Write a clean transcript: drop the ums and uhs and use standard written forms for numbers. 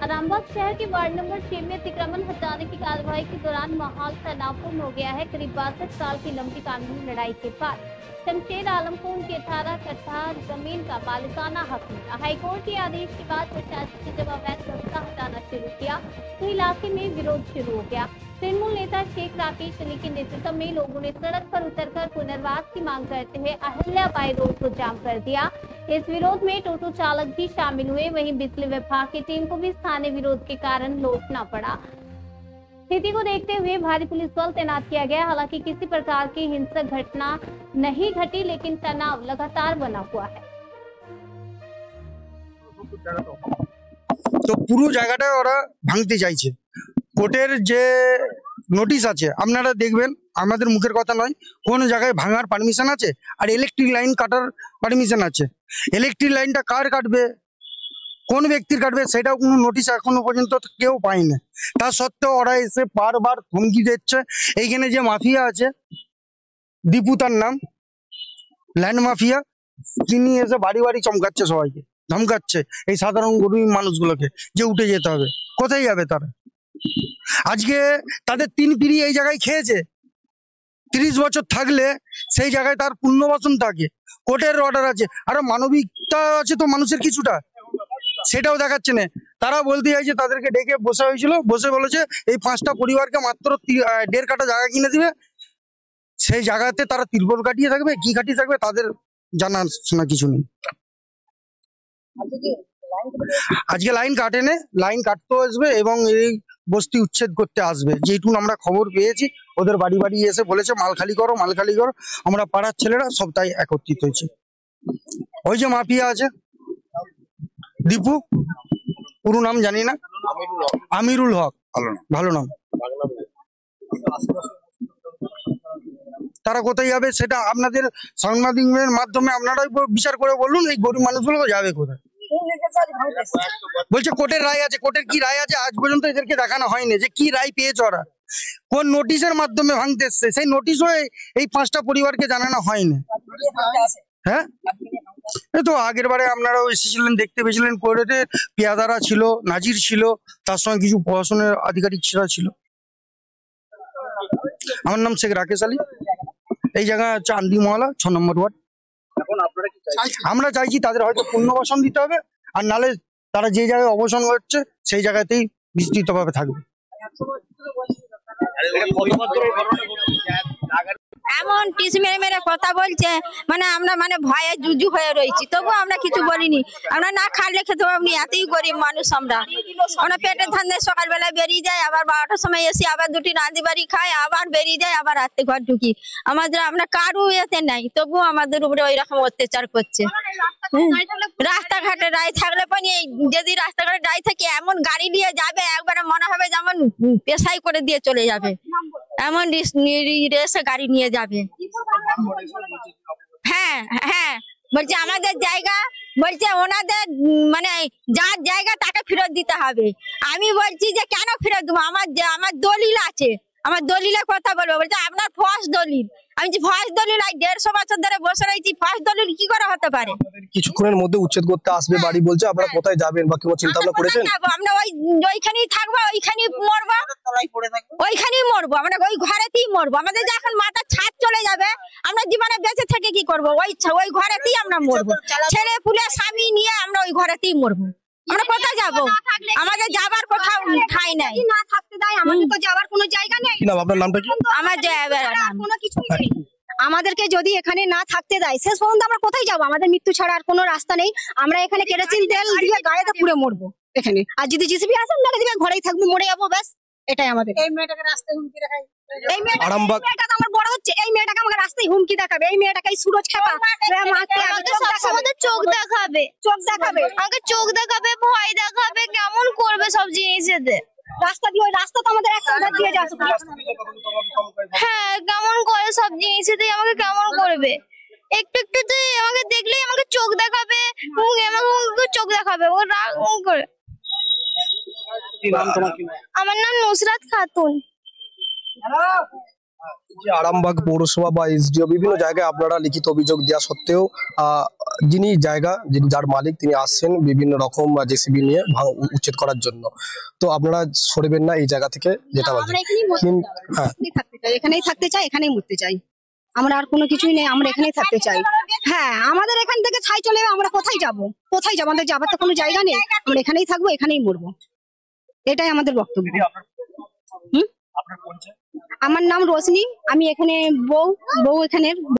रामबाग शहर के ward number 6 में अतिक्रमण हटाने की कार्रवाई के दौरान माहौल तनावपूर्ण हो गया है। करीब 62 साल की लंबी कानूनी लड़ाई के बाद शमशेर आलम को उनके 18 कट्ठा जमीन का मालिकाना हक मिला। हाईकोर्ट के आदेश के बाद प्रशासन ने जब अवैध व्यवस्था हटाना शुरू किया तो इलाके में विरोध शुरू हो गया। तृणमूल नेता शेख राकेश अली के नेतृत्व में लोगों ने सड़क पर उतरकर पुनर्वास की मांग करते हुए अहिल्याबाई रोड को जाम कर दिया। इस विरोध में टोटो चालक भी शामिल हुए। वहीं बिजली विभाग की टीम को भी स्थानीय विरोध के कारण लौटना पड़ा। स्थिति को देखते हुए भारी पुलिस बल तैनात किया गया। हालांकि किसी प्रकार की हिंसक घटना नहीं घटी, लेकिन तनाव लगातार बना हुआ है। তো পুরো জায়গাটা ওরা ভাঙতে চাইছে। কোর্টের যে নোটিশ আছে আপনারা দেখবেন, আমাদের মুখের কথা নয়, কোন জায়গায় ভাঙার পারমিশন আছে আর ইলেকট্রিক লাইন কাটার পারমিশন আছে। ইলেকট্রিক লাইনটা কার কাটবে, কোন ব্যক্তির কাটবে, সেটাও কোনো নোটিশ এখনো পর্যন্ত কেউ পায়নি। তা সত্ত্বেও ওরা এসে বারবার ধমকি দিচ্ছে। এইখানে যে মাফিয়া আছে, দীপু তার নাম, ল্যান্ড মাফিয়া, তিনি এসে বাড়ি বাড়ি চমকাচ্ছে, সবাইকে ধমকাচ্ছে এই সাধারণ গরিব মানুষগুলোকে যে উঠে যেতে হবে। কোথায় যাবে তারা? আজকে তাদের 3 পিঁড়ি এই জায়গায় খেয়েছে। 30 বছর থাকলে সেই জায়গায় তার পুনর্বাসন থাকে, কোর্টের অর্ডার আছে, আর মানবিকতা আছে তো মানুষের কিছুটা, সেটাও দেখাচ্ছে না। তারা বলতে চাইছে তাদেরকে ডেকে বসা হয়েছিল, বসে বলেছে এই 5টা পরিবারকে মাত্র 1.5 কাঠা জায়গা কিনে দিবে। সেই জায়গাতে তারা তিরপল কাটিয়ে থাকবে, কি কাটিয়ে থাকবে তাদের জানা শোনা কিছু নেই। আজকে লাইন কাটেনে, লাইন কাটতে আসবে এবং এই বস্তি উচ্ছেদ করতে আসবে। যেটুকু আমরা খবর পেয়েছি, ওদের বাড়ি বাড়ি এসে বলেছে মাল খালি করো, মাল খালি করো। আমরা পাড়ার ছেলেরা সব তাই একত্রিত হয়েছে। ওই যে মাফিয়া আছে দীপু, পুরো নাম জানি না, আমিরুল হক, ভালো নাম। তারা কোথায় যাবে সেটা আপনাদের সাংবাদিকের মাধ্যমে আপনারাই বিচার করে বলুন। এই গরিব মানুষগুলো যাবে কোথায়? বলছে কোর্টের রায় আছে, কোর্টের কি রায় আছে আজ পর্যন্ত এদেরকে দেখানো হয়নি যে কি রায় পেয়েছে ওরা, কোন নোটিশের মাধ্যমে ভাঙতে এসছে, সেই নোটিশও এই 5টা পরিবারকে জানানো হয়নি। হ্যাঁ, এই তো আগের বারে আপনারাও এসেছিলেন, দেখতে পেয়েছিলেন, কোর্টে পেয়াদারা ছিল, নাজির ছিল, তার সঙ্গে কিছু প্রশাসনের আধিকারিক ছিল। আমার নাম শেখ রাকেশ আলী। এই জায়গা হচ্ছে আন্দি মহলা, 6 নম্বর ওয়ার্ড। আমরা চাইছি তাদের হয়তো পুনর্বাসন দিতে হবে, আর নালে তারা যে জায়গায় অবসান হচ্ছে সেই জায়গাতেই বিস্তৃতভাবে থাকবে। এমন টিস মেরে মেরে কথা বলছে, মানে আমরা ভয়ে জুজু হয়ে রয়েছি, তবু আমরা কিছু বলিনি। আমরা না খাইলে খেতে পাবনি, এতই গরিব মানুষ আমরা পেটের ধান্দায় সকালবেলা বেরিয়ে যায়, আবার 12টার সময় এসে আবার 2টি রাঁধি বাড়ি খাই, আবার বেরিয়ে যায়, আবার রাতে ঘর ঢুকি। আমরা কারু এতে নাই, তবু আমাদের উপরে ওই রকম অত্যাচার করছে। রাস্তাঘাটে রায় থাকলে পানি, যদি রাস্তাঘাটে রায় থাকে এমন গাড়ি নিয়ে যাবে, একবারে মনে হবে যেমন পেশাই করে দিয়ে চলে যাবে, এমন রেসে গাড়ি নিয়ে যাবে। হ্যাঁ হ্যাঁ, বলছে আমাদের জায়গা, বলছে ওনাদের মানে যার জায়গা তাকে ফেরত দিতে হবে। আমি বলছি যে কেন ফেরত দেবো, আমার দলিল আছে, আমার দলিলের কথা বলবো। বলছে আপনার ফার্স্ট দলিল। আমি যে ফার্স্ট দলিল 150 বছর ধরে বসে রয়েছি, ফার্স্ট দলিল কি করে হতে পারে? কিছুক্ষণের মধ্যে উচ্ছেদ করতে আসবে বাড়ি, বলছে আপনারা কোথায় যাবেন বা কোনো চিন্তা ভাবনা করেছেন? আমরা ওইখানেই থাকবো, ওইখানেই মরবো, ওইখানেই মরবো, আমরা ওই ঘরেতেই মরবো। আমাদের যে এখন মাথার ছাদ চলে যাবে, আমরা জীবনে বেঁচে থেকে কি করবো? ওই ঘরেতেই আমরা মরবো, ছেলে পুলে স্বামী নিয়ে আমরা ওই ঘরেতেই মরবো। আমরা কোথায় যাবো? আমাদের যাবার কোথাও ঠাঁই নাই, না থাকতে দেয়, আমাদের তো যাবার কোনো জায়গা নেই। কি নাম আপনার? নামটা কি? আমার কোনো কিছু নেই। আমাদেরকে যদি এখানে না থাকতে দেয়, শেষ পর্যন্ত আমরা কোথায় যাবো? আমাদের মৃত্যু ছাড়া আর কোনো রাস্তা নেই। আমরা এখানে কেরোসিন তেল দিয়ে গাড়িতে পুড়ে মরবো এখানে, আর যদি জিসিবি আসে মেরে দিবে, ঘরেই থাকবো, মরে যাবো, ব্যাস এটাই আমাদের। এই মেয়েটাকে রাস্তায় হুমকি দেখায়, এই মেয়েটা আমার বড় হচ্ছে, এই মেয়েটাকে আমাকে রাস্তায় হুমকি দেখাবে, এই মেয়েটাকে সুরজ খেপা চোখ দেখাবে, আমাকে চোখ দেখাবে, ভয় দেখাবে, কেমন করবে সব জিনিসেতে। রাস্তা দিয়ে, ওই রাস্তা তো আমাদের একটা দিয়ে যাচ্ছে। হ্যাঁ, কেমন করে সব জিনিসেতে আমাকে কেমন করবে, একটু একটু তো আমাকে দেখলেই আমাকে চোখ দেখাবে, আমাকে চোখ দেখাবে, ও রাগ করে। আমার নাম নুসরাত খাতুন। যে আরামবাগ পৌরসভা বা এসডিও বিভিন্ন জায়গায় আপনারা লিখিত অভিযোগ দেওয়া সত্ত্বেও যিনি যার মালিক তিনি আসছেন বিভিন্ন রকম জেসিবি নিয়ে উচ্ছেদ করার জন্য, তো আপনারা সরবেন না এই জায়গা থেকে, যেটা বলছেন। হ্যাঁ, এখানেই থাকতে চাই, এখানেই মরতে চাই, আমরা আর কোনো কিছুই নেই, আমরা এখানেই থাকতে চাই। হ্যাঁ, আমাদের এখান থেকে ছাই চলে যাবে, আমরা কোথায় যাব? আমাদের যাবার তো কোনো জায়গা নেই, আমরা এখানেই থাকবো, এখানেই মরবো, এটাই আমাদের বক্তব্য। আমার নাম রোশনি, আমি এখানে বউ এখানের।